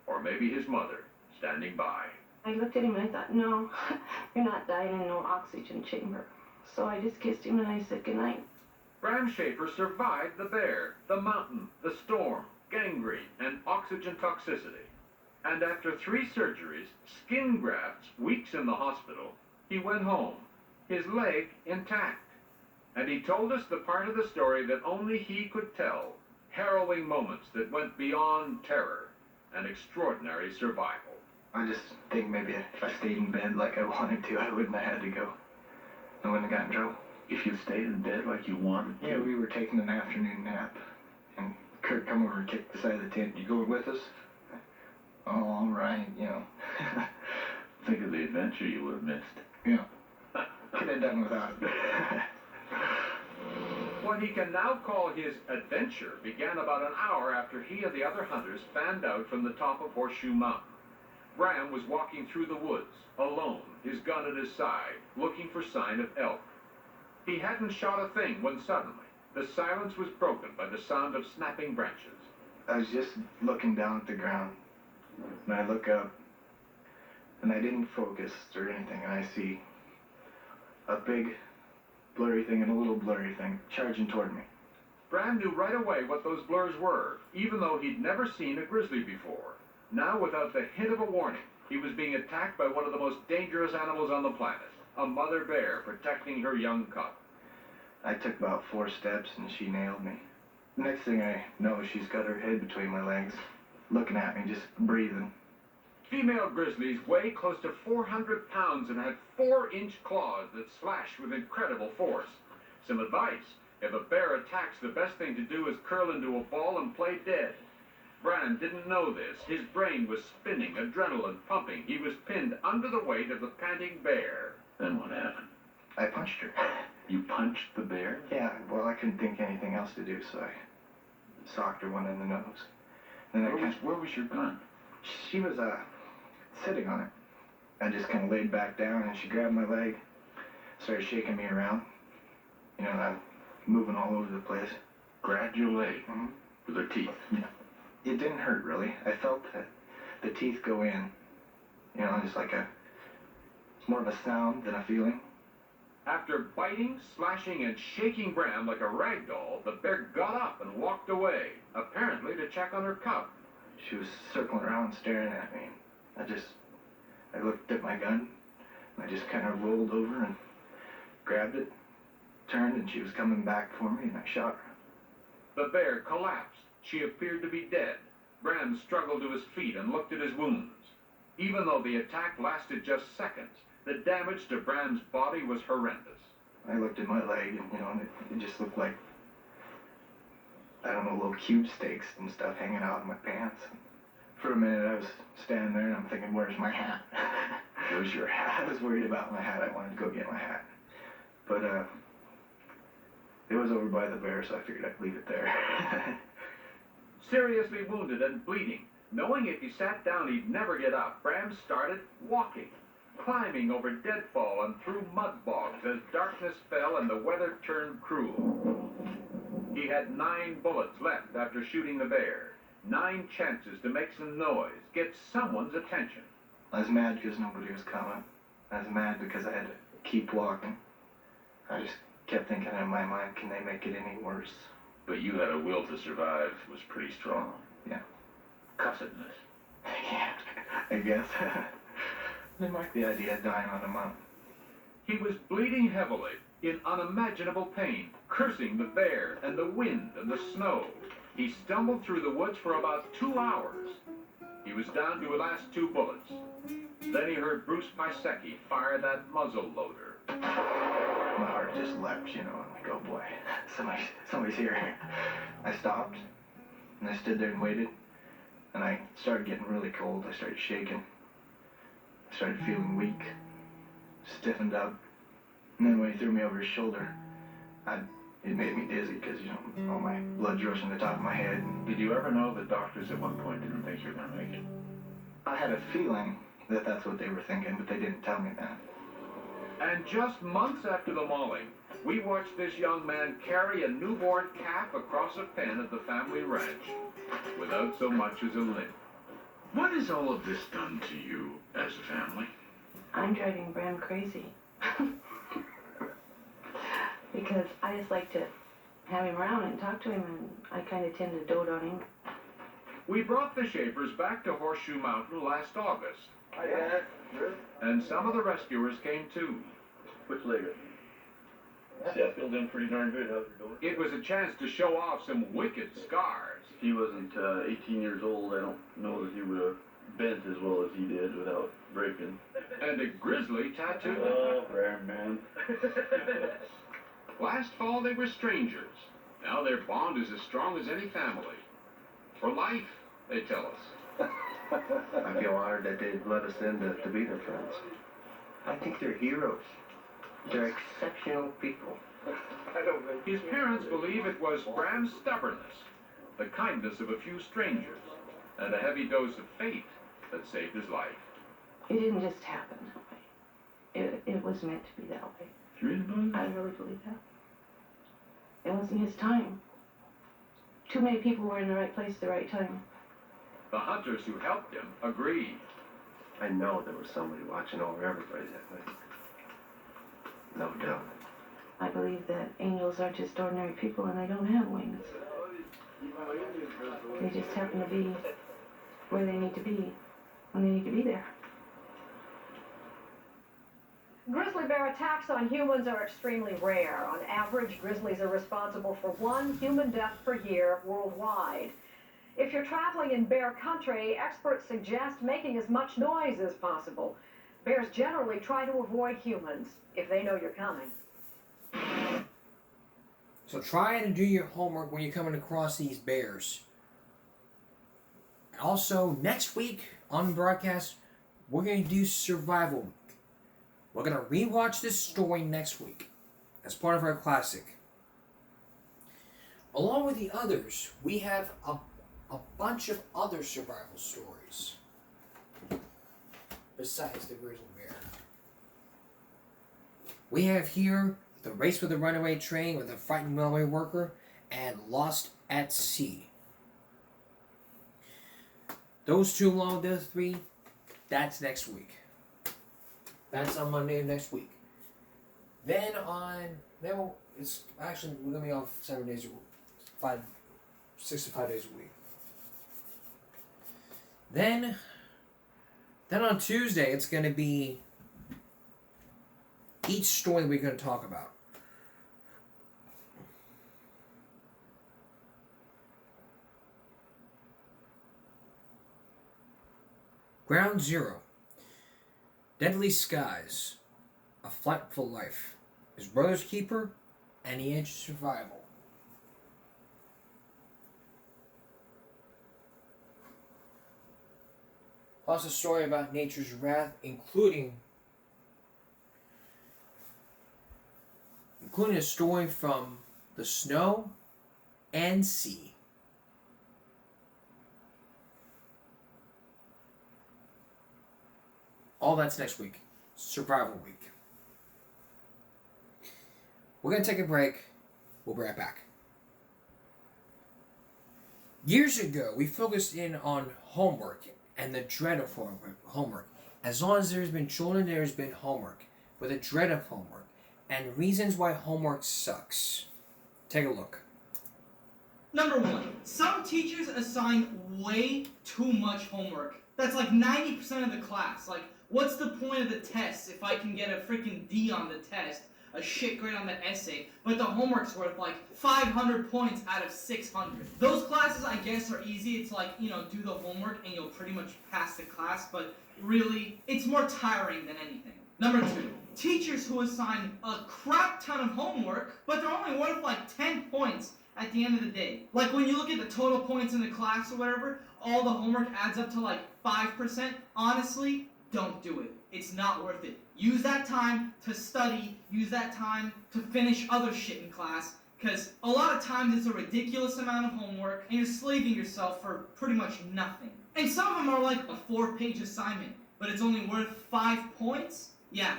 Or maybe his mother, standing by. I looked at him and I thought, no, you're not dying in no oxygen chamber. So I just kissed him and I said goodnight. Bram Schaefer survived the bear, the mountain, the storm, gangrene, and oxygen toxicity. And after 3 surgeries, skin grafts, weeks in the hospital, he went home, his leg intact. And he told us the part of the story that only he could tell, harrowing moments that went beyond terror and extraordinary survival. I just think maybe if I stayed in bed like I wanted to, I wouldn't have had to go. I wouldn't have gotten in trouble. If you stayed in bed like you wanted to? Yeah, we were taking an afternoon nap, and Kurt come over and kicked the side of the tent. "You going with us?" "Oh, all right, you know." Think of the adventure you would have missed. Yeah. Could have done without it. What he can now call his adventure began about an hour after he and the other hunters fanned out from the top of Horseshoe Mountain. Bram was walking through the woods, alone, his gun at his side, looking for sign of elk. He hadn't shot a thing when suddenly, the silence was broken by the sound of snapping branches. I was just looking down at the ground, and I look up, and I didn't focus or anything, and I see a big blurry thing and a little blurry thing charging toward me. Bram knew right away what those blurs were, even though he'd never seen a grizzly before. Now, without the hint of a warning, he was being attacked by one of the most dangerous animals on the planet, a mother bear protecting her young cub. I took about 4 steps, and she nailed me. Next thing I know, she's got her head between my legs, looking at me, just breathing. Female grizzlies weigh close to 400 pounds and had 4-inch claws that slash with incredible force. Some advice: if a bear attacks, the best thing to do is curl into a ball and play dead. Bram didn't know this. His brain was spinning, adrenaline pumping. He was pinned under the weight of the panting bear. Then what happened? I punched her. You punched the bear? Yeah, well, I couldn't think of anything else to do, so I socked her one in the nose. Then Where was your gun? She was, sitting on it. I just kind of laid back down, and she grabbed my leg, started shaking me around. You know, I'm moving all over the place. Grabbed your leg with her teeth? Yeah. It didn't hurt, really. I felt the teeth go in. You know, just like it's more of a sound than a feeling. After biting, slashing, and shaking Bram like a rag doll, the bear got up and walked away, apparently to check on her cub. She was circling around staring at me. I looked at my gun, and I just kind of rolled over and grabbed it, turned, and she was coming back for me, and I shot her. The bear collapsed. She appeared to be dead. Bram struggled to his feet and looked at his wounds. Even though the attack lasted just seconds, the damage to Bram's body was horrendous. I looked at my leg, and, you know, and it just looked like, I don't know, little cube steaks and stuff hanging out in my pants. For a minute, I was standing there, and I'm thinking, where's my hat? Where's your hat? I was worried about my hat. I wanted to go get my hat. But, it was over by the bear, so I figured I'd leave it there. Seriously wounded and bleeding, knowing if he sat down he'd never get up, Bram started walking, climbing over deadfall and through mud bogs as darkness fell and the weather turned cruel. He had 9 bullets left after shooting the bear. 9 chances to make some noise, get someone's attention. I was mad because nobody was coming. I was mad because I had to keep walking. I just kept thinking in my mind, can they make it any worse? But you had a will to survive, was pretty strong. Yeah. Cussedness. Yeah, I guess. They like the idea of dying on a mountain. He was bleeding heavily, in unimaginable pain, cursing the bear and the wind and the snow. He stumbled through the woods for about 2 hours. He was down to his last 2 bullets. Then he heard Bruce Pisecki fire that muzzle loader. My heart just leapt, you know, I'm like, oh boy, somebody's here. I stopped, and I stood there and waited, and I started getting really cold. I started shaking. I started feeling weak, stiffened up, and then when he threw me over his shoulder, it made me dizzy because, you know, all my blood's rushing to the top of my head. Did you ever know that doctors at one point didn't think you were going to make it? I had a feeling that that's what they were thinking, but they didn't tell me that. And just months after the mauling, we watched this young man carry a newborn calf across a pen at the family ranch without so much as a limp. What has all of this done to you as a family? I'm driving Bram crazy. Because I just like to have him around and talk to him, and I kind of tend to dote on him. We brought the Shapers back to Horseshoe Mountain last August. Hi, Dad. And some of the rescuers came too. Which leg? Sheffield's in pretty darn good. How's it going? It was a chance to show off some wicked scars. If he wasn't 18 years old, I don't know that he would have bent as well as he did without breaking. And a grizzly tattoo. Oh, rare man. Last fall they were strangers. Now their bond is as strong as any family. For life, they tell us. I feel honored that they'd let us in to be their friends. I think they're heroes. They're exceptional people. His parents believe it was Bram's stubbornness, the kindness of a few strangers, and a heavy dose of fate that saved his life. It didn't just happen that way. It was meant to be that way. I really believe that. It wasn't his time. Too many people were in the right place at the right time. The hunters who helped him agreed. I know there was somebody watching over everybody that way. No doubt. I believe that angels are just ordinary people and they don't have wings. They just happen to be where they need to be when they need to be there. Grizzly bear attacks on humans are extremely rare. On average, grizzlies are responsible for 1 human death per year worldwide. If you're traveling in bear country, experts suggest making as much noise as possible. Bears generally try to avoid humans if they know you're coming. So try to do your homework when you're coming across these bears. Also, next week on broadcast, we're going to do Survival Week. We're going to rewatch this story next week as part of our classic. Along with the others, we have a bunch of other survival stories besides the grizzly bear. We have here The Race with the Runaway Train with a Frightened Railway Worker and Lost at Sea. Those two along with those three, that's next week. That's on Monday of next week. Then it's actually, we're going to be off 7 days a week. 6 to 5 days a week. Then on Tuesday, it's going to be each story we're going to talk about. Ground Zero. Deadly Skies. A Flight for Life. His Brother's Keeper and The Edge of Survival. Plus a story about nature's wrath, including a story from the snow and sea. All that's next week. Survival Week. We're going to take a break. We'll be right back. Years ago, we focused in on homework and the dread of homework. As long as there's been children, there's been homework. But the dread of homework. and reasons why homework sucks. Take a look. Number one, some teachers assign way too much homework. That's like 90% of the class. Like, what's the point of the test if I can get a freaking D on the test, a shit grade on the essay, but the homework's worth like 500 points out of 600? Those classes, I guess, are easy. It's like, you know, do the homework and you'll pretty much pass the class, but really, it's more tiring than anything. Number two, teachers who assign a crap ton of homework, but they're only worth like 10 points at the end of the day. Like when you look at the total points in the class or whatever, all the homework adds up to like 5%. Honestly, don't do it. It's not worth it. Use that time to study, use that time to finish other shit in class, because a lot of times it's a ridiculous amount of homework and you're slaving yourself for pretty much nothing. And some of them are like a 4-page assignment, but it's only worth 5 points? Yeah,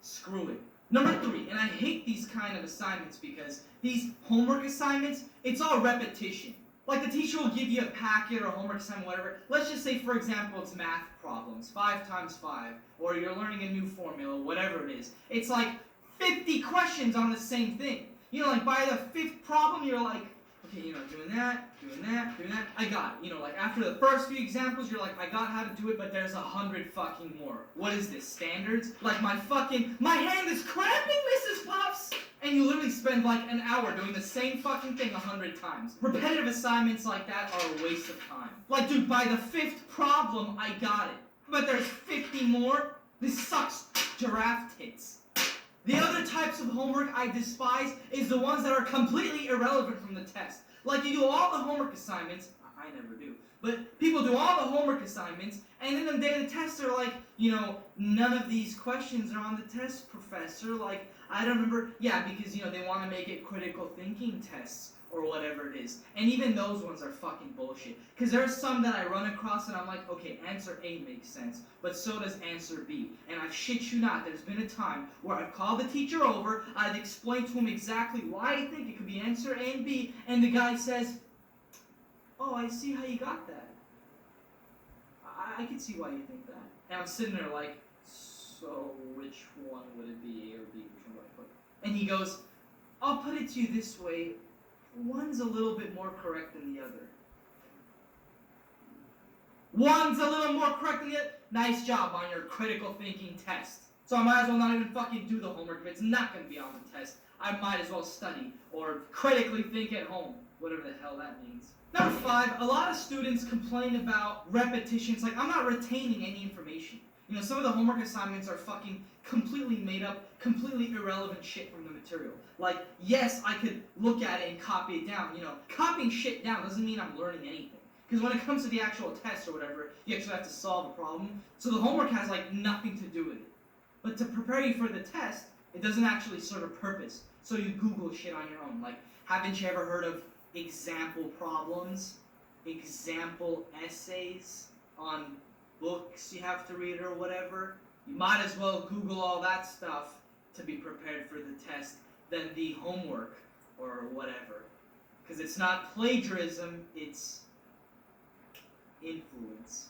screw it. Number three, and I hate these kind of assignments because these homework assignments, it's all repetition. Like the teacher will give you a packet or a homework assignment, whatever. Let's just say, for example, it's math problems, 5 times 5, or you're learning a new formula, whatever it is. It's like 50 questions on the same thing. You know, like by the 5th problem, you're like, okay, you know, doing that, I got it. You know, like after the first few examples, you're like, I got how to do it, but there's 100 fucking more. What is this, standards? Like my hand is cramping, Mrs. Puffs! And you literally spend like an hour doing the same fucking thing 100 times. Repetitive assignments like that are a waste of time. Like, dude, by the 5th problem, I got it. But there's 50 more? This sucks giraffe tits. The other types of homework I despise is the ones that are completely irrelevant from the test. Like you do all the homework assignments, I never do, but people do all the homework assignments, and then the day of the test they're like, you know, none of these questions are on the test, professor. Like, I don't remember, yeah, because, you know, they want to make it critical thinking tests or whatever it is. And even those ones are fucking bullshit. Because there are some that I run across and I'm like, okay, answer A makes sense, but so does answer B. And I shit you not, there's been a time where I've called the teacher over, I've explained to him exactly why I think it could be answer A and B, and the guy says, oh, I see how you got that. I can see why you think that. And I'm sitting there like, so which one would it be, A or B? Which one would I put? And he goes, I'll put it to you this way. One's a little bit more correct than the other. One's a little more correct than the other? Nice job on your critical thinking test. So I might as well not even fucking do the homework if it's not going to be on the test. I might as well study or critically think at home. Whatever the hell that means. Number 5, a lot of students complain about repetitions. Like, I'm not retaining any information. You know, some of the homework assignments are fucking completely made up, completely irrelevant shit from the material. Like, yes, I could look at it and copy it down. You know, copying shit down doesn't mean I'm learning anything. Because when it comes to the actual test or whatever, you actually have to solve a problem. So the homework has, like, nothing to do with it. But to prepare you for the test, it doesn't actually serve a purpose. So you Google shit on your own. Like, haven't you ever heard of example problems, example essays on books you have to read or whatever? You might as well Google all that stuff to be prepared for the test than the homework or whatever. Because it's not plagiarism, it's influence.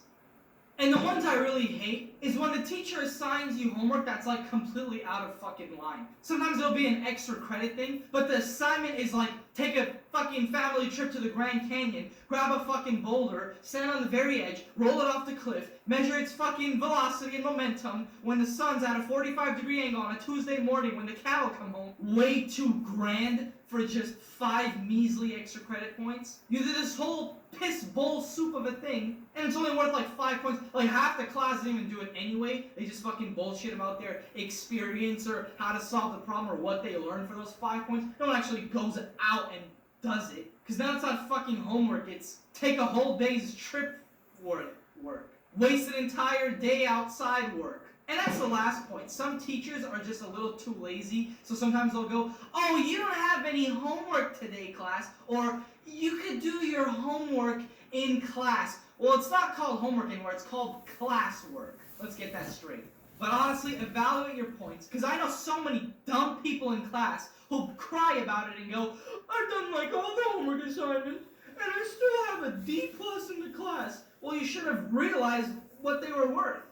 And the ones I really hate is when the teacher assigns you homework that's like completely out of fucking line. Sometimes there'll be an extra credit thing, but the assignment is like, take a fucking family trip to the Grand Canyon, grab a fucking boulder, stand on the very edge, roll it off the cliff, measure its fucking velocity and momentum when the sun's at a 45-degree angle on a Tuesday morning when the cattle come home. Way too grand for just 5 measly extra credit points. You do this whole piss bowl soup of a thing, and it's only worth like 5 points. Like half the class doesn't even do it anyway. They just fucking bullshit about their experience or how to solve the problem or what they learned for those 5 points. No one actually goes out and does it. Because now it's not fucking homework, it's take a whole day's trip worth work. Waste an entire day outside work. And that's the last point. Some teachers are just a little too lazy, so sometimes they'll go, oh, you don't have any homework today, class, or you could do your homework in class. Well, it's not called homework anymore, it's called classwork. Let's get that straight. But honestly, evaluate your points, because I know so many dumb people in class who cry about it and go, I've done like all the homework assignments, and I still have a D+ in the class. Well, you should have realized what they were worth.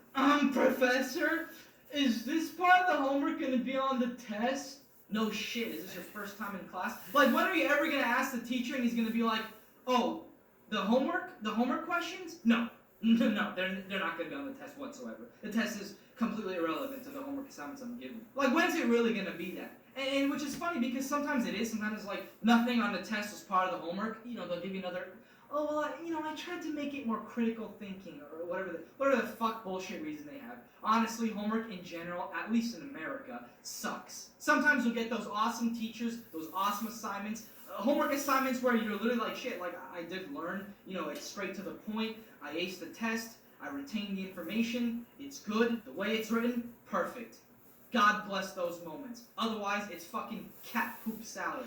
Professor, is this part of the homework going to be on the test? no shit, is this your first time in class? Like, when are you ever gonna ask the teacher and he's gonna be like, oh, the homework questions? No, they're not gonna be on the test whatsoever. The test is completely irrelevant to the homework assignments I'm giving. Like, when's it really gonna be that? And which is funny because sometimes it is, sometimes it's like nothing on the test was part of the homework. You know, they'll give you another, oh, well, I tried to make it more critical thinking or whatever the fuck bullshit reason they have. Honestly, homework in general, at least in America, sucks. Sometimes you'll get those awesome teachers, those awesome assignments, homework assignments where you're literally like, shit, like I did learn, you know, it's straight to the point, I aced the test, I retained the information, it's good, the way it's written, perfect. God bless those moments. Otherwise, it's fucking cat poop salad.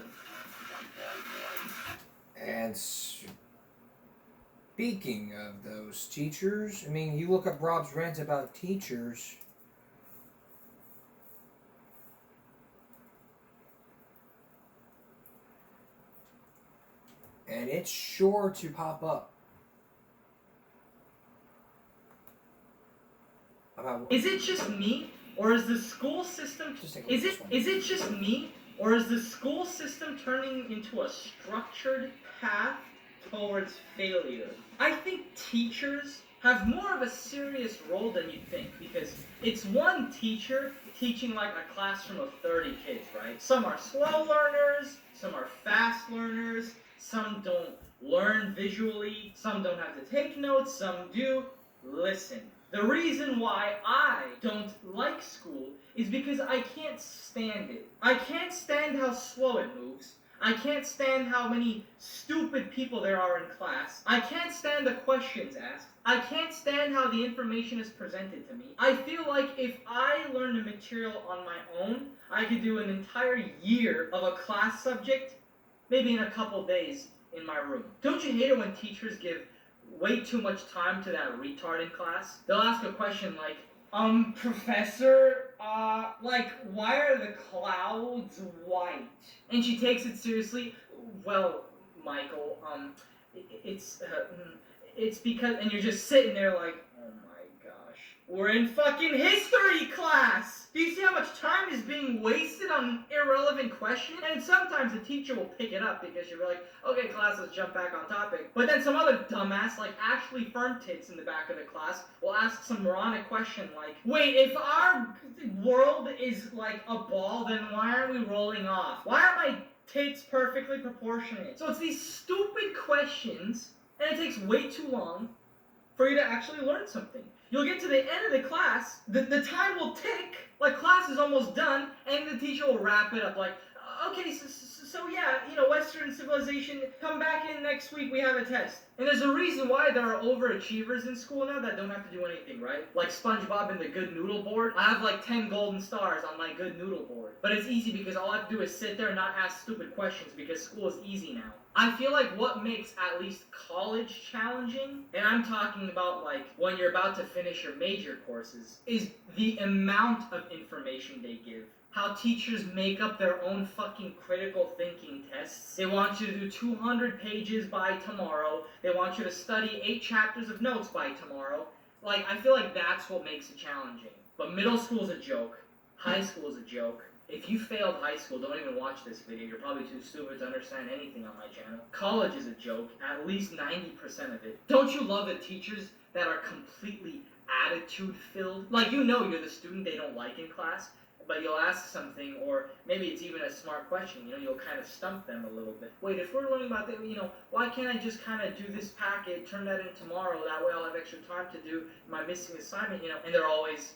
And speaking of those teachers, I mean, you look up Rob's rant about teachers. And it's sure to pop up. Is it just me, or is the school system? Is it just me, or is the school system turning into a structured path towards failure? I think teachers have more of a serious role than you think, because it's one teacher teaching like a classroom of 30 kids, right? Some are slow learners, some are fast learners, some don't learn visually, some don't have to take notes, some do. Listen, the reason why I don't like school is because I can't stand it. I can't stand how slow it moves. I can't stand how many stupid people there are in class. I can't stand the questions asked. I can't stand how the information is presented to me. I feel like if I learn the material on my own, I could do an entire year of a class subject, maybe in a couple days in my room. Don't you hate it when teachers give way too much time to that retard in class? They'll ask a question like, professor, like, why are the clouds white? And she takes it seriously. Well, Michael, it's because, and you're just sitting there like, oh my gosh, we're in fucking history class! Do you see how much time is being wasted on irrelevant questions? And sometimes the teacher will pick it up because you're like, okay class, let's jump back on topic. But then some other dumbass, like Ashley Firm Tits in the back of the class, will ask some moronic question like, wait, if our world is like a ball, then why aren't we rolling off? Why are my tits perfectly proportionate? So it's these stupid questions, and it takes way too long for you to actually learn something. You'll get to the end of the class, the time will tick, like class is almost done, and the teacher will wrap it up like, okay, so yeah, you know, Western civilization, come back in next week, we have a test. And there's a reason why there are overachievers in school now that don't have to do anything, right? Like SpongeBob and the Good Noodle Board. I have like 10 golden stars on my Good Noodle Board. But it's easy because all I have to do is sit there and not ask stupid questions because school is easy now. I feel like what makes at least college challenging, and I'm talking about like when you're about to finish your major courses, is the amount of information they give. How teachers make up their own fucking critical thinking tests. They want you to do 200 pages by tomorrow. They want you to study 8 chapters of notes by tomorrow. Like, I feel like that's what makes it challenging. But middle school is a joke. High school is a joke. If you failed high school, don't even watch this video. You're probably too stupid to understand anything on my channel. College is a joke. At least 90% of it. Don't you love the teachers that are completely attitude-filled? Like, you know you're the student they don't like in class, but you'll ask something, or maybe it's even a smart question, you know, you'll kind of stump them a little bit. Wait, if we're learning about that, you know, why can't I just kind of do this packet, turn that in tomorrow, that way I'll have extra time to do my missing assignment, you know, and they're always,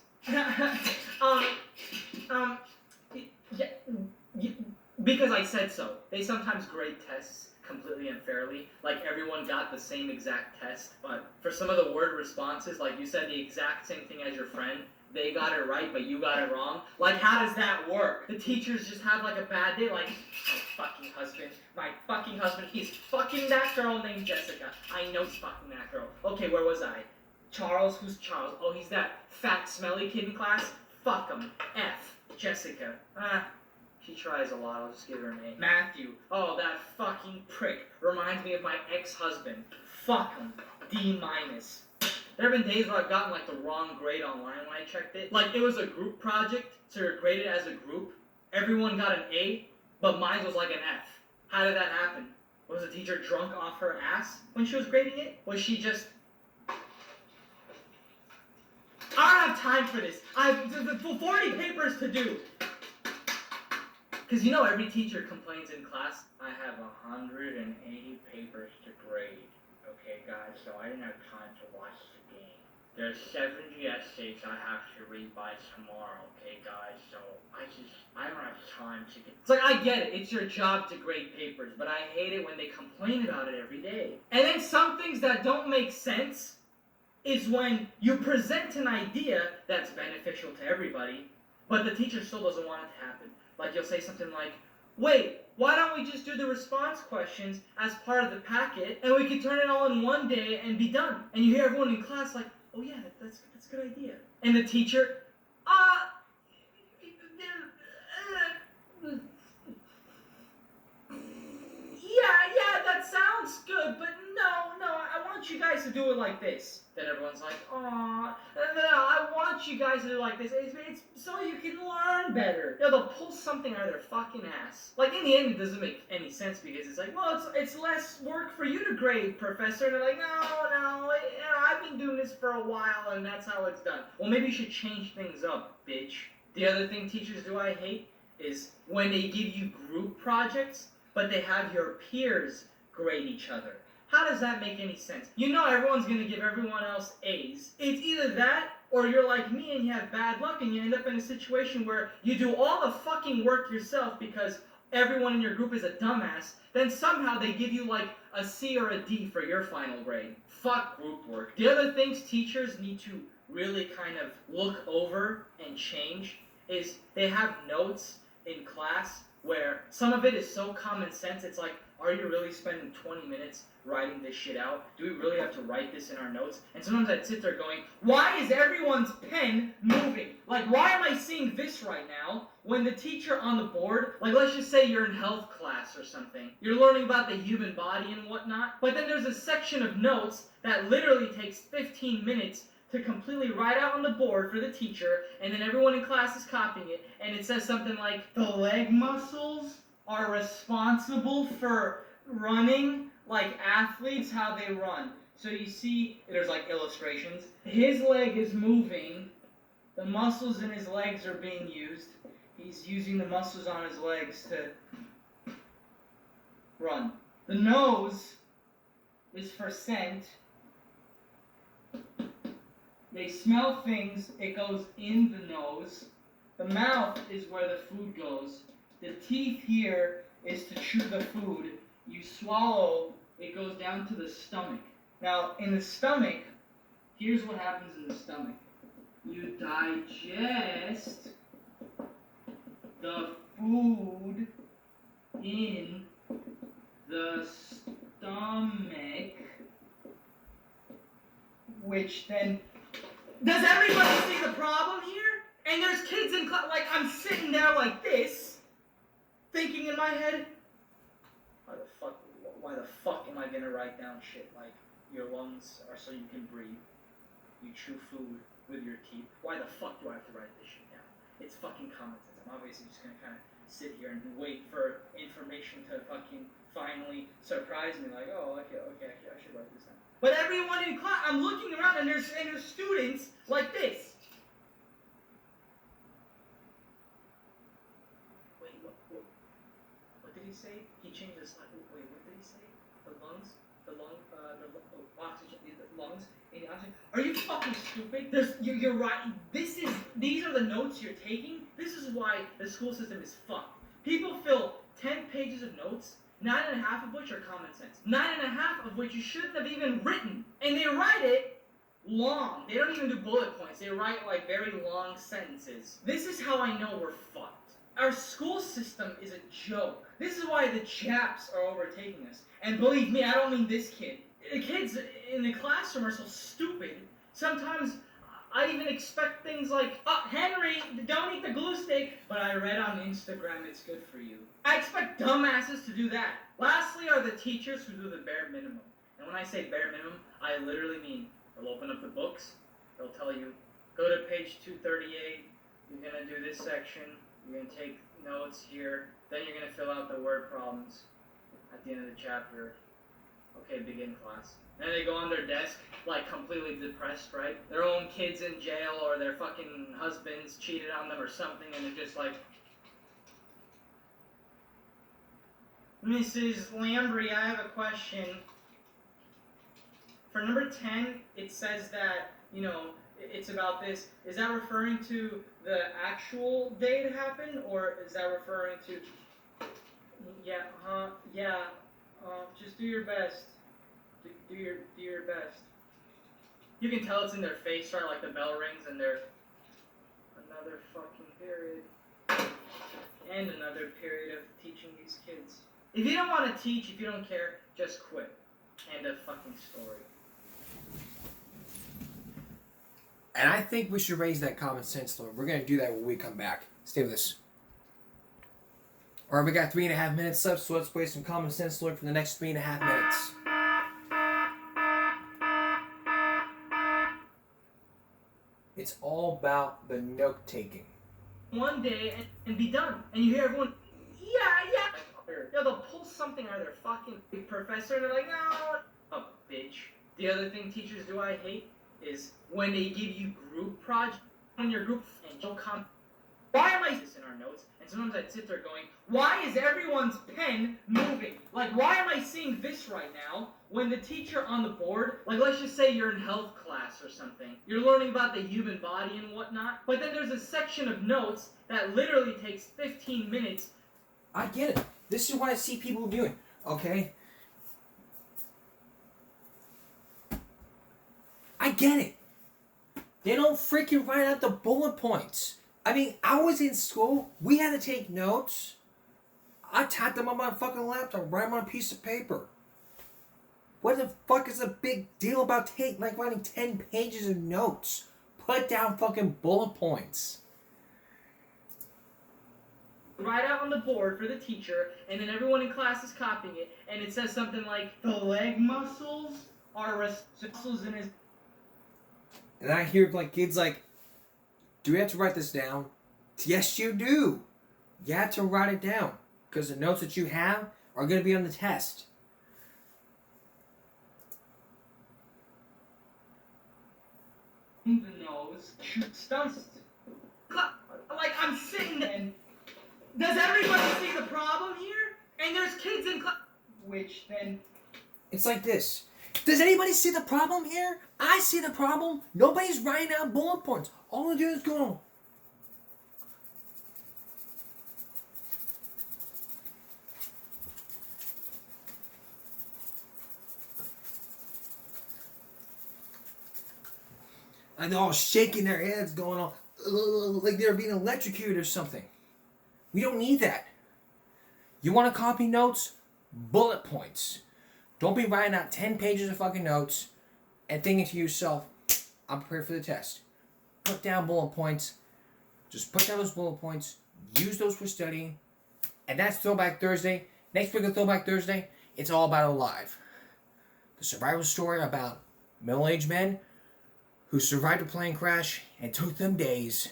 because I said so. They sometimes grade tests completely unfairly, like everyone got the same exact test, but for some of the word responses, like you said the exact same thing as your friend, they got it right, but you got it wrong. Like, how does that work? The teachers just have, like, a bad day, like, my fucking husband, he's fucking that girl named Jessica. I know he's fucking that girl. Okay, where was I? Charles? Who's Charles? Oh, he's that fat, smelly kid in class? Fuck him. F. Jessica. She tries a lot, I'll just give her a name. Matthew. Oh, that fucking prick. Reminds me of my ex-husband. Fuck him. D-. There have been days where I've gotten like the wrong grade online when I checked it. Like it was a group project, so you're graded as a group, everyone got an A, but mine was like an F. How did that happen? Was the teacher drunk off her ass when she was grading it? Was she just... I don't have time for this. I have 40 papers to do. Because you know every teacher complains in class, I have 180 papers to grade. Okay, guys, so I didn't have time to watch the game. There's 70 essays I have to read by tomorrow, okay, guys, so I don't have time to get... It's like, I get it, it's your job to grade papers, but I hate it when they complain about it every day. And then some things that don't make sense is when you present an idea that's beneficial to everybody, but the teacher still doesn't want it to happen. Like, you'll say something like, wait, why don't we just do the response questions as part of the packet, and we can turn it all in one day and be done? And you hear everyone in class like, oh yeah, that's a good idea. And the teacher, yeah, that sounds good, but no, I want you guys to do it like this. Then everyone's like, aw, no, I want you guys to do it like this. It's so you can learn better. You know, they'll pull something out of their fucking ass. Like, in the end, it doesn't make any sense because it's like, well, it's less work for you to grade, professor. And they're like, no, I've been doing this for a while, and that's how it's done. Well, maybe you should change things up, bitch. The other thing teachers do I hate is when they give you group projects, but they have your peers grade each other. How does that make any sense? You know everyone's going to give everyone else A's. It's either that, or you're like me and you have bad luck and you end up in a situation where you do all the fucking work yourself because everyone in your group is a dumbass, then somehow they give you like a C or a D for your final grade. Fuck group work. The other things teachers need to really kind of look over and change is they have notes in class where some of it is so common sense, it's like, are you really spending 20 minutes writing this shit out? Do we really have to write this in our notes? And sometimes I'd sit there going, why is everyone's pen moving? Like, why am I seeing this right now when the teacher on the board, like let's just say you're in health class or something, you're learning about the human body and whatnot, but then there's a section of notes that literally takes 15 minutes to completely write out on the board for the teacher, and then everyone in class is copying it, and it says something like, the leg muscles are responsible for running like athletes, how they run. So you see, there's like illustrations. His leg is moving, the muscles in his legs are being used. He's using the muscles on his legs to run. The nose is for scent. They smell things, it goes in the nose. The mouth is where the food goes. The teeth here is to chew the food. You swallow, it goes down to the stomach. Now, in the stomach, here's what happens in the stomach. You digest the food in the stomach, which then... Does everybody see the problem here? And there's kids in class, like, I'm sitting there like this, thinking in my head, why the fuck am I gonna write down shit like, your lungs are so you can breathe, you chew food with your teeth, why the fuck do I have to write this shit down? It's fucking common sense. I'm obviously just gonna kind of sit here and wait for information to fucking finally surprise me, like, oh, okay, I should write this down. But everyone in class, I'm looking around and there's students like this. Wait, what did he say? He changed the slide. Wait, what did he say? The lungs, oxygen, the lungs, and the oxygen. Are you fucking stupid? You're right. These are the notes you're taking. This is why the school system is fucked. People fill 10 pages of notes, 9.5 of which are common sense. 9.5 of which you shouldn't have even written. And they write it long. They don't even do bullet points. They write like very long sentences. This is how I know we're fucked. Our school system is a joke. This is why the Japs are overtaking us. And believe me, I don't mean this kid. The kids in the classroom are so stupid. Sometimes I even expect things like, oh, Henry, don't eat the glue stick, but I read on Instagram it's good for you. I expect dumbasses to do that. Lastly are the teachers who do the bare minimum. And when I say bare minimum, I literally mean they'll open up the books, they'll tell you, go to page 238, you're gonna do this section, You're gonna take notes here. Then you're gonna fill out the word problems at the end of the chapter. Okay, begin class. And they go on their desk, like, completely depressed, right? Their own kids in jail, or their fucking husbands cheated on them or something, and they're just like, Mrs. Lambry, I have a question. For number 10, it says that, you know, it's about this. Is that referring to the actual day it happened, or is that referring to... just do your best. Do your best. You can tell it's in their face, right? Like the bell rings and they're... Another fucking period. And another period of teaching these kids. If you don't want to teach, if you don't care, just quit. End of fucking story. And I think we should raise that common sense, Lord. We're going to do that when we come back. Stay with us. Alright, we got 3.5 minutes left, so let's play some common sense, Lord, for the next 3.5 minutes. It's all about the note-taking. One day and be done. And you hear everyone, yeah. They'll pull something out of their fucking professor and they're like, no. Oh, bitch. The other thing teachers do I hate is when they give you group projects on your group and you'll come. Why am I this in our notes? And sometimes I'd sit there going, why is everyone's pen moving? Like, why am I seeing this right now when the teacher on the board, like, let's just say you're in health class or something. You're learning about the human body and whatnot, but then there's a section of notes that literally takes 15 minutes. I get it. This is what I see people doing, okay? I get it. They don't freaking write out the bullet points. I mean, I was in school. We had to take notes. I typed them on my fucking laptop, write them on a piece of paper. What the fuck is the big deal about writing 10 pages of notes? Put down fucking bullet points. Write out on the board for the teacher, and then everyone in class is copying it, and it says something like, the leg muscles are muscles in his... And I hear kids do we have to write this down? Yes, you do. You have to write it down. Because the notes that you have are going to be on the test. The nose, stunts. Like, I'm sitting there, and does everybody see the problem here? And there's kids in class, which then... It's like this. Does anybody see the problem here? I see the problem. Nobody's writing out bullet points. All they're doing is going... And they're all shaking their heads, going on like they're being electrocuted or something. We don't need that. You want to copy notes? Bullet points. Don't be writing out 10 pages of fucking notes and thinking to yourself, I'm prepared for the test. Put down bullet points. Just put down those bullet points. Use those for studying. And that's Throwback Thursday. Next week of Throwback Thursday, it's all about Alive. The survival story about middle-aged men who survived a plane crash and took them days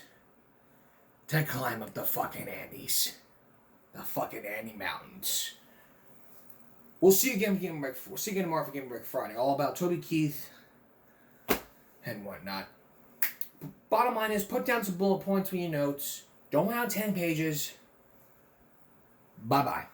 to climb up the fucking Andes. The fucking Andes Mountains. We'll see you again for Game Break. We'll see you again tomorrow for Game Break Friday. All about Toby Keith and whatnot. Bottom line is, put down some bullet points for your notes. Don't have 10 pages. Bye-bye.